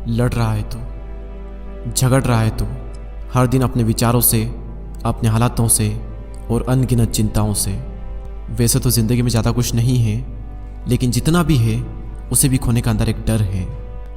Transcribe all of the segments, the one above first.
लड़ रहा है तू, झगड़ रहा है तू, हर दिन अपने विचारों से, अपने हालातों से और अनगिनत चिंताओं से। वैसे तो ज़िंदगी में ज़्यादा कुछ नहीं है, लेकिन जितना भी है उसे भी खोने का अंदर एक डर है।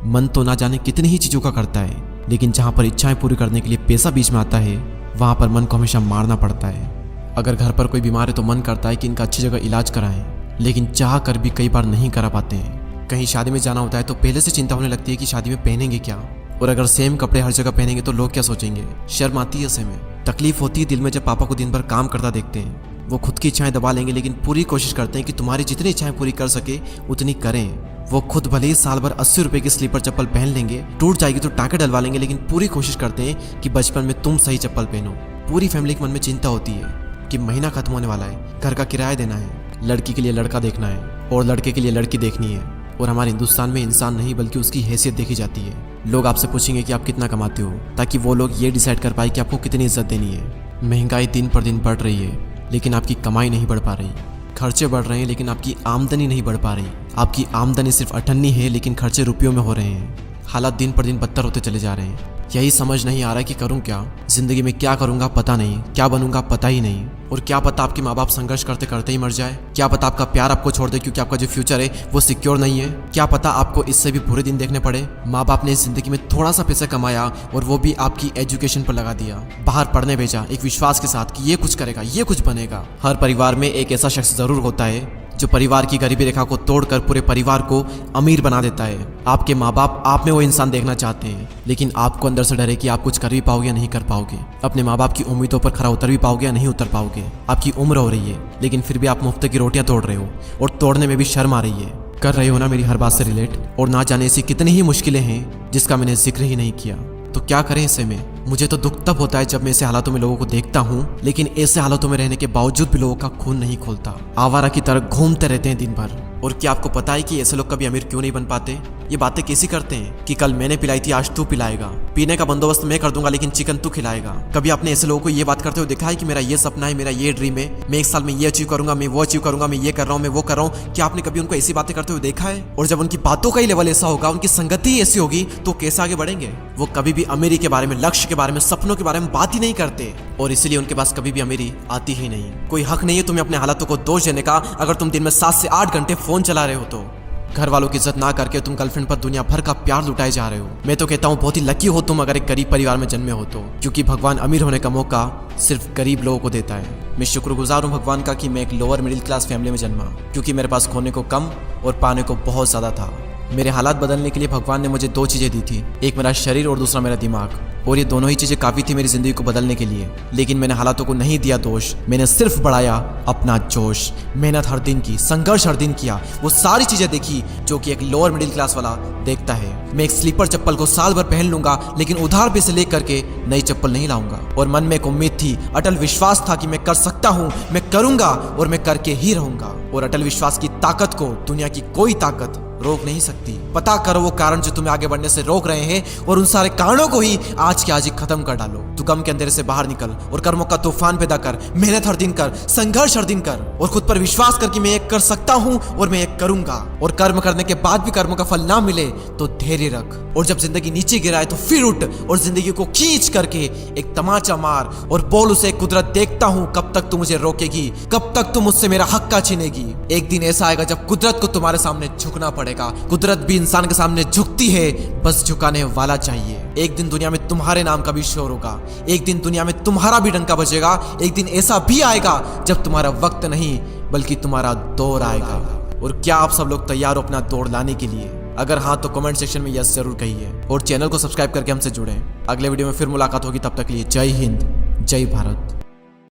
मन तो ना जाने कितनी ही चीज़ों का करता है, लेकिन जहाँ पर इच्छाएं पूरी करने के लिए पैसा बीच में आता है, वहाँ पर मन को हमेशा मारना पड़ता है। अगर घर पर कोई बीमार है तो मन करता है कि इनका अच्छी जगह इलाज कराएं, लेकिन चाह कर भी कई बार नहीं करा पाते हैं। कहीं शादी में जाना होता है तो पहले से चिंता होने लगती है कि शादी में पहनेंगे क्या, और अगर सेम कपड़े हर जगह पहनेंगे तो लोग क्या सोचेंगे। शर्म आती है ऐसे में, तकलीफ होती है दिल में जब पापा को दिन भर काम करता देखते हैं। वो खुद की इच्छाएं दबा लेंगे, लेकिन पूरी कोशिश करते हैं कि तुम्हारी जितनी इच्छाएं पूरी कर सके उतनी करें। वो खुद भले ही साल भर 80 रुपए की स्लीपर चप्पल पहन लेंगे, टूट जाएगी तो टाँके डलवा लेंगे, लेकिन पूरी कोशिश करते हैं कि बचपन में तुम सही चप्पल पहनो। पूरी फैमिली के मन में चिंता होती है कि महीना खत्म होने वाला है, घर का किराया देना है, लड़की के लिए लड़का देखना है और लड़के के लिए लड़की देखनी है। और हमारे हिंदुस्तान में इंसान नहीं बल्कि उसकी हैसियत देखी जाती है। लोग आपसे पूछेंगे कि आप कितना कमाते हो, ताकि वो लोग ये डिसाइड कर पाए कि आपको कितनी इज्जत देनी है। महंगाई दिन पर दिन बढ़ रही है, लेकिन आपकी कमाई नहीं बढ़ पा रही। खर्चे बढ़ रहे हैं, लेकिन आपकी आमदनी नहीं बढ़ पा रही। आपकी आमदनी सिर्फ 98 है, लेकिन खर्चे रुपयों में हो रहे हैं। हालात दिन पर दिन बदतर होते चले जा रहे हैं। यही समझ नहीं आ रहा कि करूं क्या, जिंदगी में क्या करूंगा पता नहीं, क्या बनूंगा पता ही नहीं। और क्या पता आपके माँ बाप संघर्ष करते करते ही मर जाए। क्या पता आपका प्यार आपको छोड़ दे, क्योंकि आपका जो फ्यूचर है वो सिक्योर नहीं है। क्या पता आपको इससे भी बुरे दिन देखने पड़े। माँ बाप ने इस जिंदगी में थोड़ा सा पैसा कमाया और वो भी आपकी एजुकेशन पर लगा दिया, बाहर पढ़ने भेजा एक विश्वास के साथ कि ये कुछ करेगा, ये कुछ बनेगा। हर परिवार में एक ऐसा शख्स जरूर होता है जो परिवार की गरीबी रेखा को तोड़कर पूरे परिवार को अमीर बना देता है। आपके माँ बाप आप में वो इंसान देखना चाहते हैं, लेकिन आपको अंदर से डर है कि आप कुछ कर भी पाओगे या नहीं कर पाओगे। अपने माँ बाप की उम्मीदों पर खरा उतर भी पाओगे या नहीं उतर पाओगे। आपकी उम्र हो रही है, लेकिन फिर भी आप मुफ्त की रोटियां तोड़ रहे हो और तोड़ने में भी शर्म आ रही है। कर रहे हो ना मेरी हर बात से रिलेट, और ना जाने ऐसी कितनी ही मुश्किलें हैं जिसका मैंने जिक्र ही नहीं किया। तो क्या करें ऐसे में। मुझे तो दुख तब होता है जब मैं ऐसे हालातों में लोगों को देखता हूँ, लेकिन ऐसे हालातों में रहने के बावजूद भी लोगों का खून नहीं खोलता। आवारा की तरह घूमते रहते हैं दिन भर। और क्या आपको पता है कि ऐसे लोग कभी अमीर क्यों नहीं बन पाते? ये बातें कैसी करते हैं कि कल मैंने पिलाई थी, आज तू पिलाएगा। पीने का बंदोबस्त मैं कर दूंगा, लेकिन चिकन तू खिलाएगा। कभी आपने ऐसे लोगों को ये बात करते हुए देखा है कि मेरा ये सपना है, मेरा ये ड्रीम है, मैं एक साल में ये अचीव करूंगा, मैं वो अचीव करूंगा, मैं ये कर रहा हूँ, मैं वो कर रहा हूँ? क्या आपने कभी उनको ऐसी बातें करते हुए देखा है? और जब उनकी बातों का ही लेवल ऐसा होगा, उनकी संगति ही ऐसी होगी, तो कैसे आगे बढ़ेंगे? वो कभी भी अमीरी के बारे में, लक्ष्य के बारे में, सपनों के बारे में बात ही नहीं करते, और इसलिए उनके पास कभी भी अमीरी आती ही नहीं। कोई हक नहीं है तुम्हें अपने हालातों को दोष देने का। अगर तुम दिन में 7 से 8 घंटे फोन चला रहे हो तो घर वालों की इज्जत ना करके तुम गर्लफ्रेंड पर दुनिया भर का प्यार लुटाए जा रहे हो। मैं तो कहता हूँ बहुत ही लकी हो तुम अगर एक गरीब परिवार में जन्मे हो तो, क्योंकि भगवान अमीर होने का मौका सिर्फ गरीब लोगों को देता है। मैं शुक्रगुजार हूँ भगवान का कि मैं एक लोअर मिडिल क्लास फैमिली में जन्मा, क्योंकि मेरे पास खोने को कम और पाने को बहुत ज़्यादा था। मेरे हालात बदलने के लिए भगवान ने मुझे 2 चीज़ें दी थी, एक मेरा शरीर और दूसरा मेरा दिमाग। और ये दोनों ही चीज़ें काफ़ी थी मेरी ज़िंदगी को बदलने के लिए। लेकिन मैंने हालातों को नहीं दिया दोष, मैंने सिर्फ बढ़ाया अपना जोश। मेहनत हर दिन की, संघर्ष हर दिन किया, वो सारी चीज़ें देखी जो कि एक लोअर मिडिल क्लास वाला देखता है। मैं एक स्लीपर चप्पल को साल भर पहन लूंगा, लेकिन उधार पैसे ले करके नई चप्पल नहीं लाऊंगा। और मन में एक उम्मीद थी, अटल विश्वास था कि मैं कर सकता हूँ, मैं करूंगा और मैं करके ही रहूंगा। और अटल विश्वास की ताकत को दुनिया की कोई ताकत रोक नहीं सकती। पता करो वो कारण जो तुम्हें आगे बढ़ने से रोक रहे हैं, और उन सारे कारणों को ही आज के आज ही खत्म कर डालो। तू गम के अंधेरे से बाहर निकल और कर्मों का तूफान पैदा कर। मेहनत हर दिन कर, संघर्ष हर दिन कर, और खुद पर विश्वास कर कि मैं ये कर सकता हूँ और मैं ये करूंगा। और कर्म करने के बाद भी कर्मों का फल ना मिले तो धैर्य रख, और जब जिंदगी नीचे गिराए तो फिर उठ और जिंदगी को खींच करके एक तमाचा मार और बोल उसे, कुदरत देखता हूँ कब तक तू मुझे रोकेगी, कब तक तू मुझसे मेरा हक का छीनेगी। एक दिन ऐसा आएगा जब कुदरत को तुम्हारे सामने झुकना पड़ेगा। कुदरत भी इंसान के सामने झुकती है, बस झुकाने वाला चाहिए। एक दिन दुनिया में तुम्हारे नाम का भी शोर होगा, एक दिन दुनिया में तुम्हारा भी डंका बजेगा। एक दिन ऐसा भी आएगा जब तुम्हारा वक्त नहीं बल्कि तुम्हारा दौर आएगा। और क्या आप सब लोग तैयार हो अपना दौर लाने के लिए? अगर हाँ तो कमेंट सेक्शन में यस जरूर कहिए, और चैनल को सब्सक्राइब करके हमसे जुड़ें। अगले वीडियो में फिर मुलाकात होगी, तब तक के लिए जय हिंद, जय भारत।